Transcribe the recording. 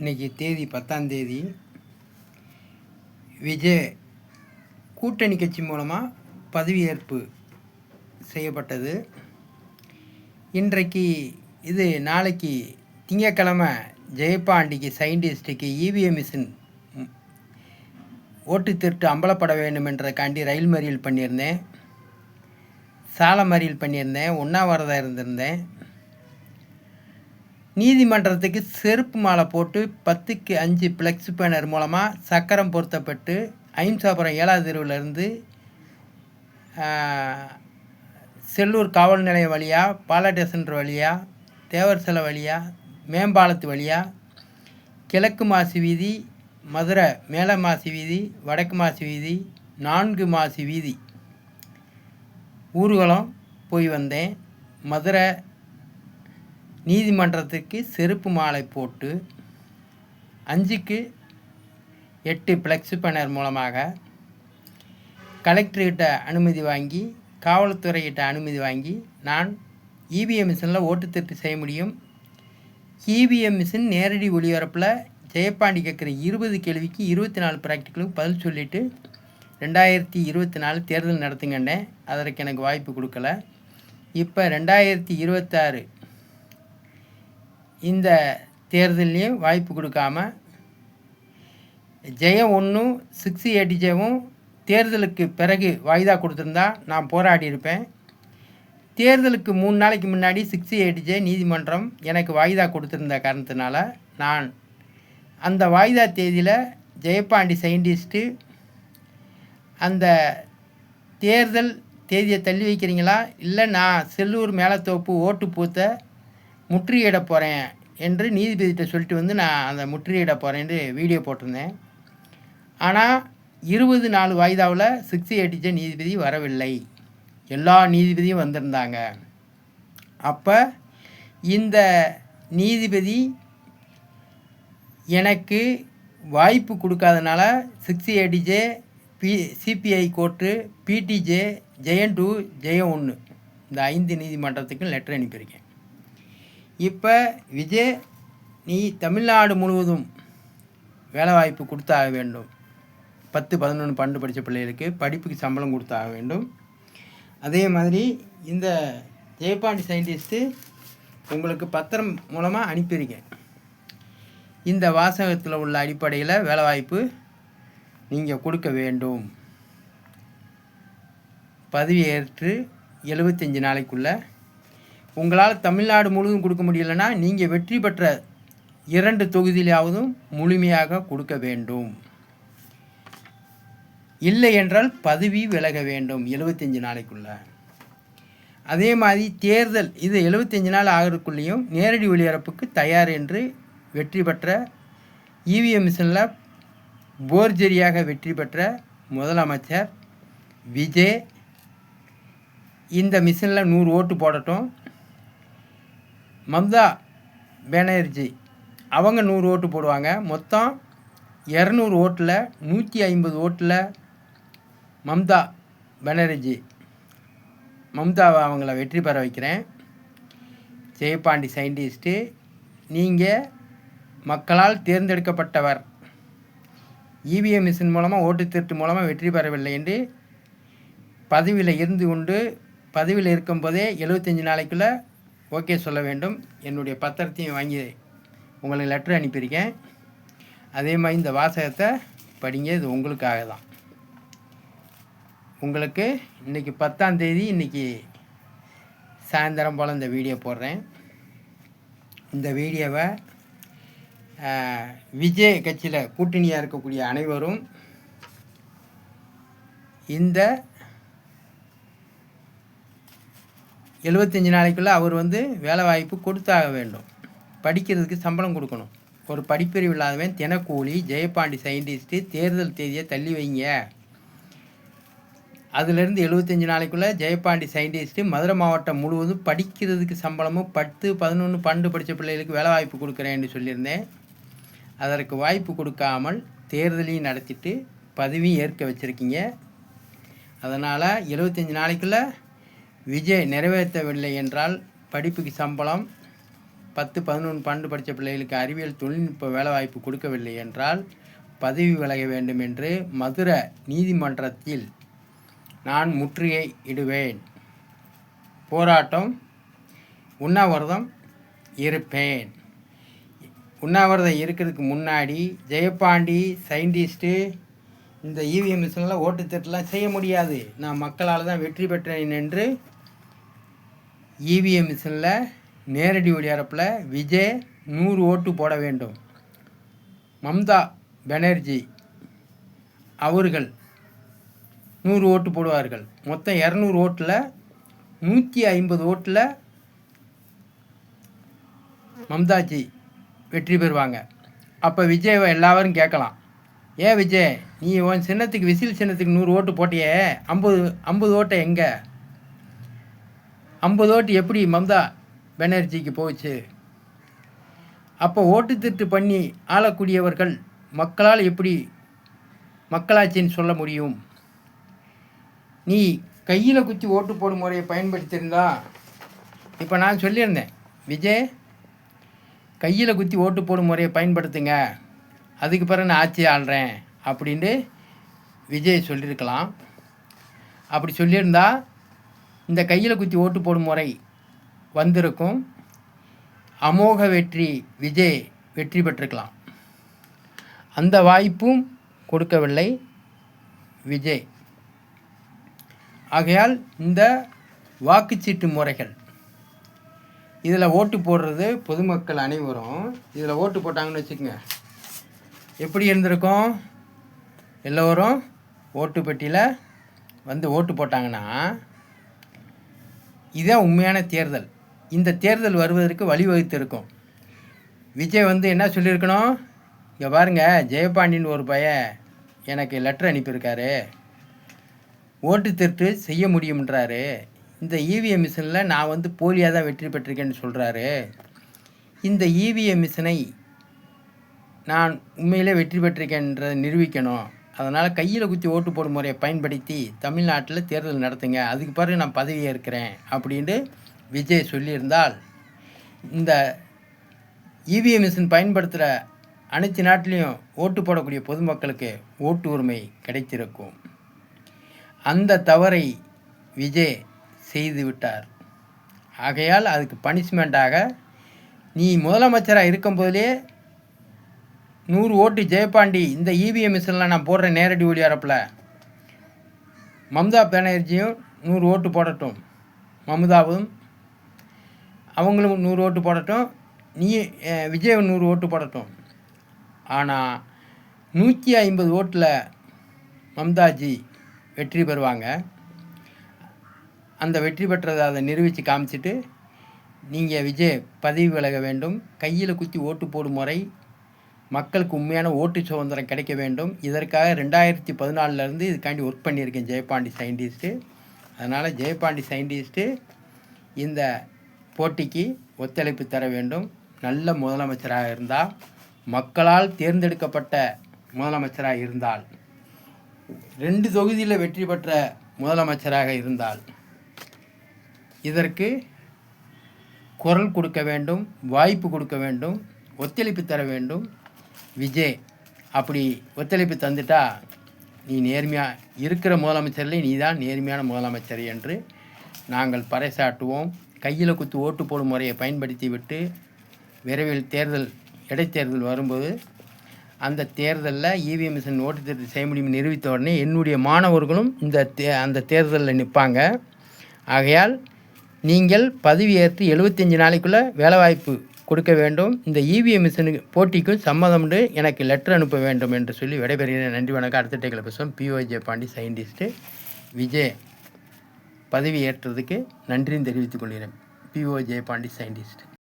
இன்றைக்கி தேதி 10ஆம் தேதி. விஜய் கூட்டணி கட்சி மூலமாக பதவியேற்பு செய்யப்பட்டது. இன்றைக்கு நாளைக்கு திங்கக்கிழமை ஜெயபாண்டிக்கு சயின்டிஸ்ட்டுக்கு இவிஎம் மிஷின் ஓட்டு திருட்டு அம்பலப்பட வேண்டும் என்றக்காண்டி ரயில் மறியல் பண்ணியிருந்தேன், சாலை மறியல் பண்ணியிருந்தேன், உண்ணாவிரதம் இருந்திருந்தேன். நீதிமன்றத்துக்கு செருப்பு மாலை போட்டு 10க்கு 5 ஃப்ளெக்ஸ் பேனர் மூலமாக சக்கரம் பொருத்தப்பட்டு அஹிம்சாபுரம் 7வது தெருவிலேருந்து செல்லூர் காவல் நிலையம் வழியாக, பாலாட்ட சென்டர் வழியாக, தேவர் சிலை வழியாக, மேம்பாலத்து வழியாக, கிழக்கு மாசி வீதி, மதுரை மேல மாசி வீதி, வடக்கு மாசி வீதி, 4 மாசி வீதி ஊர்வலம் போய் வந்தேன். மதுரை நீதிமன்றத்துக்கு செருப்பு மாலை போட்டு 5க்கு 8 ஃப்ளெக்ஸ் பேனர் மூலமாக கலெக்டர்கிட்ட அனுமதி வாங்கி, காவல்துறைகிட்ட அனுமதி வாங்கி நான் இவிஎம் மிஷினில் ஓட்டு திருட்டு செய்ய முடியும். இவிஎம் மிஷின் நேரடி ஒளிபரப்பில் ஜெயபாண்டி கேட்குற 20 கேள்விக்கு 24 ப்ராக்டிக்கலுக்கு பதில் சொல்லிவிட்டு 2024 தேர்தல் நடத்துங்கன்னேன். அதற்கு எனக்கு வாய்ப்பு கொடுக்கல. இப்போ 2026 இந்த தேர்தலையும் வாய்ப்பு கொடுக்காம ஜெயம் 1 680 தேர்தலுக்கு பிறகு வாய்தா கொடுத்துருந்தா நான் போராடி இருப்பேன். தேர்தலுக்கு 3 நாளைக்கு முன்னாடி 680 நீதிமன்றம் எனக்கு வாய்தா கொடுத்துருந்த காரணத்தினால நான் அந்த வாய்தா தேதியில் ஜெயபாண்டி சயின்டிஸ்ட்டு அந்த தேர்தல் தேதியை தள்ளி வைக்கிறீங்களா, இல்லை நான் செல்லூர் மேலத்தோப்பு ஓட்டு பூத்தை முற்றுகையிட போகிறேன் என்று நீதிபதிகிட்ட சொல்லிட்டு நான் அந்த முற்றுகையிட போகிறேன்னு வீடியோ போட்டிருந்தேன். ஆனால் 20 நாள் வாய்தாவில் 680 நீதிபதி வரவில்லை, எல்லா நீதிபதியும் வந்திருந்தாங்க. அப்போ இந்த நீதிபதி எனக்கு வாய்ப்பு கொடுக்காதனால 680 சிபிஐ கோர்ட்டு, பிடிஜே, ஜெயம் 2, ஜெயம் 1 இந்த 5 நீதிமன்றத்துக்கும் லெட்டர் அனுப்பியிருக்கேன். இப்போ விஜய், நீ தமிழ்நாடு முழுவதும் வேலைவாய்ப்பு கொடுத்தாக வேண்டும். 10, 11, 12 படித்த பிள்ளைகளுக்கு படிப்புக்கு சம்பளம் கொடுத்தாக வேண்டும். அதே மாதிரி இந்த ஜெயபாண்டி சயின்டிஸ்ட்டு உங்களுக்கு பத்திரம் மூலமாக அனுப்பியிருக்கேன். இந்த வாசகத்தில் உள்ள அடிப்படையில் வேலைவாய்ப்பு நீங்கள் கொடுக்க வேண்டும். பதவியேற்று 75 நாளைக்குள்ளே உங்களால் தமிழ்நாடு முழுவதும் கொடுக்க முடியலைன்னா நீங்கள் வெற்றி பெற்ற 2 தொகுதியிலாவதும் முழுமையாக கொடுக்க வேண்டும். இல்லை என்றால் பதவி விலக வேண்டும் 75 நாளைக்குள்ளே. அதே மாதிரி தேர்தல் 75 நாள் ஆகிறதுக்குள்ளேயும் நேரடி ஒளிபரப்புக்கு தயார் என்று வெற்றி பெற்ற இவிஎம் மிஷினில் போர்ஜரியாக வெற்றி பெற்ற முதலமைச்சர் விஜய் இந்த மிஷினில் 100 ஓட்டு போடட்டும். மம்தா பானர்ஜி அவங்க 100 ஓட்டு போடுவாங்க. மொத்தம் 200 ஓட்டில் 150 ஓட்டில் மம்தா பானர்ஜி மம்தாவை அவங்கள வெற்றி பெற வைக்கிறேன். ஜெயபாண்டி சயின்டிஸ்ட்டு, நீங்கள் மக்களால் தேர்ந்தெடுக்கப்பட்டவர், இவிஎம் மிஷின் மூலமாக ஓட்டு திருட்டு மூலமாக வெற்றி பெறவில்லை என்று பதவியில் இருந்து கொண்டு பதவியில் இருக்கும்போதே 75 நாளைக்குள்ளே ஓகே சொல்ல வேண்டும். என்னுடைய பத்திரத்தையும் வாங்கி உங்களுக்கு லெட்டர் அனுப்பியிருக்கேன். அதே மாதிரி இந்த வாசகத்தை படிங்க, இது உங்களுக்காக தான். உங்களுக்கு இன்றைக்கி 10ஆம் தேதி, இன்றைக்கி சாயந்தரம் போல் இந்த வீடியோ போடுறேன். இந்த வீடியோவை விஜய் கட்சியில் கூட்டணியாக இருக்கக்கூடிய அனைவரும் இந்த 75 நாளைக்குள்ளே அவர் வேலை வாய்ப்பு கொடுத்தாக வேண்டும். படிக்கிறதுக்கு சம்பளம் கொடுக்கணும். ஒரு படிப்பறிவு இல்லாதவன் தினக்கூலி ஜெயபாண்டி சயின்டிஸ்ட்டு தேர்தல் தேதியை தள்ளி வைங்க. அதுலேருந்து 75 நாளைக்குள்ளே ஜெயபாண்டி சயின்டிஸ்ட்டு மதுரை மாவட்டம் முழுவதும் படிக்கிறதுக்கு சம்பளமும் 10, 11, 12 படித்த பிள்ளைகளுக்கு வேலை வாய்ப்பு கொடுக்குறேன்னு சொல்லியிருந்தேன். அதற்கு வாய்ப்பு கொடுக்காமல் தேர்தலையும் நடத்திட்டு பதவியும் ஏற்க வச்சுருக்கீங்க. அதனால் 75 நாளைக்குள்ளே விஜய் நிறைவேற்றவில்லை என்றால் படிப்புக்கு சம்பளம் 10, 11, 12 படித்த பிள்ளைகளுக்கு அறிவியல் தொழில்நுட்ப வேலைவாய்ப்பு கொடுக்கவில்லை என்றால் பதவி விலக வேண்டும் என்று மதுரை நீதிமன்றத்தில் நான் முற்றுகை இடுவேன். போராட்டம், உண்ணாவிரதம் இருப்பேன். உண்ணாவிரதம் இருக்கிறதுக்கு முன்னாடி ஜெயபாண்டி சயின்டிஸ்ட்டு இந்த இவிஎம் மிஷினில் ஓட்டுத்திட்டலாம் செய்ய முடியாது, நான் மக்களால் தான் வெற்றி பெற்றேன் என்று இவிஎம் மிஷினில் நேரடி ஒளிபரப்பில் விஜய் 100 ஓட்டு போட வேண்டும். மம்தா பானர்ஜி அவர்கள் 100 ஓட்டு போடுவார்கள். மொத்தம் 200 ஓட்டில் 150 ஓட்டில் மம்தாஜி வெற்றி பெறுவாங்க. அப்போ விஜய் எல்லாரும் கேட்கலாம், ஏன் விஜய் நீ உன் சின்னத்துக்கு விசில் சின்னத்துக்கு 100 ஓட்டு போட்டியே, 50 ஓட்டை எங்கே? 50 ஓட்டு எப்படி மம்தா பானர்ஜிக்கு போச்சு? அப்போ ஓட்டு திருட்டு பண்ணி ஆளக்கூடியவர்கள் மக்களால் எப்படி மக்களாட்சின்னு சொல்ல முடியும்? நீ கையில் குத்தி ஓட்டு போடும் முறையை பயன்படுத்தியிருந்தா, இப்போ நான் சொல்லியிருந்தேன் விஜய் கையில் குத்தி ஓட்டு போடும் முறையை பயன்படுத்துங்க, அதுக்கு பிறகு நான் ஆட்சி ஆள்றேன் அப்படின்ட்டு விஜய் சொல்லியிருக்கலாம். அப்படி சொல்லியிருந்தா இந்த கையில் குத்தி ஓட்டு போடும் முறை வந்திருக்கும். அமோக வெற்றி, விஜய் வெற்றி பெற்றிருக்கலாம். அந்த வாய்ப்பும் கொடுக்கவில்லை விஜய். ஆகையால் இந்த வாக்குச்சீட்டு முறைகள் இதில் ஓட்டு போடுறது பொதுமக்கள் அனைவரும் இதில் ஓட்டு போட்டாங்கன்னு வச்சுக்கோங்க, எப்படி இருந்திருக்கும்? எல்லோரும் ஓட்டு பெட்டியில் வந்து ஓட்டு போட்டாங்கன்னா இதுதான் உண்மையான தேர்தல். இந்த தேர்தல் வருவதற்கு வழிவகுத்திருக்கும். விஜய் வந்து என்ன சொல்லியிருக்கணும், இங்கே பாருங்கள் ஜெயபாண்டின்னு ஒரு பையன் எனக்கு லெட்டர் அனுப்பியிருக்காரு, ஓட்டு திருட்டு செய்ய முடியும்ன்றாரு, இந்த இவிஎம் மிஷினில் நான் வந்து போலியாக தான் வெற்றி பெற்றிருக்கேன்னு சொல்கிறாரு, இந்த இவிஎம் மிஷினை நான் உண்மையிலே வெற்றி பெற்றிருக்கேன்றதை நிரூபிக்கணும், அதனால் கையில் குத்தி ஓட்டு போடும் முறையை பயன்படுத்தி தமிழ்நாட்டில் தேர்தல் நடத்துங்க, அதுக்கு பிறகு நான் பதவி ஏற்கிறேன் அப்படின்ட்டு விஜய் சொல்லியிருந்தால் இந்த இவிஎம் மிஷின் பயன்படுத்துகிற அனைத்து நாட்டிலையும் ஓட்டு போடக்கூடிய பொதுமக்களுக்கு ஓட்டு உரிமை கிடைத்திருக்கும். அந்த தவறை விஜய் செய்து விட்டார். ஆகையால் அதுக்கு பனிஷ்மெண்ட்டாக நீ முதலமைச்சராக இருக்கும்போதே 100 ஓட்டு ஜெயபாண்டி இந்த இவிஎம் மிஷினில் நான் போடுற நேரடி ஒளிபரப்பில் மம்தா பானர்ஜியும் 100 ஓட்டு போடட்டும், மம்தாவும் அவங்களும் 100 ஓட்டு போடட்டும், நீ விஜய் 100 ஓட்டு போடட்டும். ஆனால் 150 ஓட்டில் மம்தாஜி வெற்றி பெறுவாங்க. அந்த வெற்றி பெற்றதை அதை நிரூபித்து காமிச்சிட்டு நீங்கள் விஜய் பதவி விலக வேண்டும், கையில் குத்தி ஓட்டு போடும் முறை மக்களுக்கு உண்மையான ஓட்டு சுதந்திரம் கிடைக்க வேண்டும். இதற்காக 2014 இதுக்காண்டி ஒர்க் பண்ணியிருக்கேன் ஜெயபாண்டி சயின்டிஸ்ட்டு. அதனால் ஜெயபாண்டி சயின்டிஸ்ட்டு இந்த போட்டிக்கு ஒத்துழைப்பு தர வேண்டும். நல்ல முதலமைச்சராக இருந்தால், மக்களால் தேர்ந்தெடுக்கப்பட்ட முதலமைச்சராக இருந்தால், 2 தொகுதியில் வெற்றி பெற்ற முதலமைச்சராக இருந்தால் இதற்கு குரல் கொடுக்க வேண்டும், வாய்ப்பு கொடுக்க வேண்டும், ஒத்துழைப்பு தர வேண்டும். விஜய் அப்படி ஒத்துழைப்பு தந்துட்டா நீ நேர்மையாக இருக்கிற முதலமைச்சரில் நீ தான் நேர்மையான முதலமைச்சர் என்று நாங்கள் பறைசாட்டுவோம். கையில் குத்து ஓட்டு போடும் முறையை பயன்படுத்தி விட்டு விரைவில் தேர்தல் இடைத்தேர்தல் வரும்போது அந்த தேர்தலில் இவிஎம் மிஷின் ஓட்டு திருட்டு செய்ய முடியும் நிரூபித்த உடனே என்னுடைய மாணவர்களும் அந்த தேர்தலில் நிற்பாங்க. ஆகையால் நீங்கள் பதவி ஏற்று 75 நாளைக்குள்ளே வேலைவாய்ப்பு கொடுக்க வேண்டும். இந்த இவிஎம் மிஷினுக்கு போட்டிக்கும் சம்மதம் எனக்கு லெட்டர் அனுப்ப வேண்டும் என்று சொல்லி விடைபெறுகிறேன். நன்றி, வணக்கம். அடுத்த டேக்கில் பேசுவோம். PO Jayapandi scientist. விஜய் பதவி ஏற்றதுக்கு நன்றியும் தெரிவித்துக் கொள்கிறேன். PO Jayapandi scientist.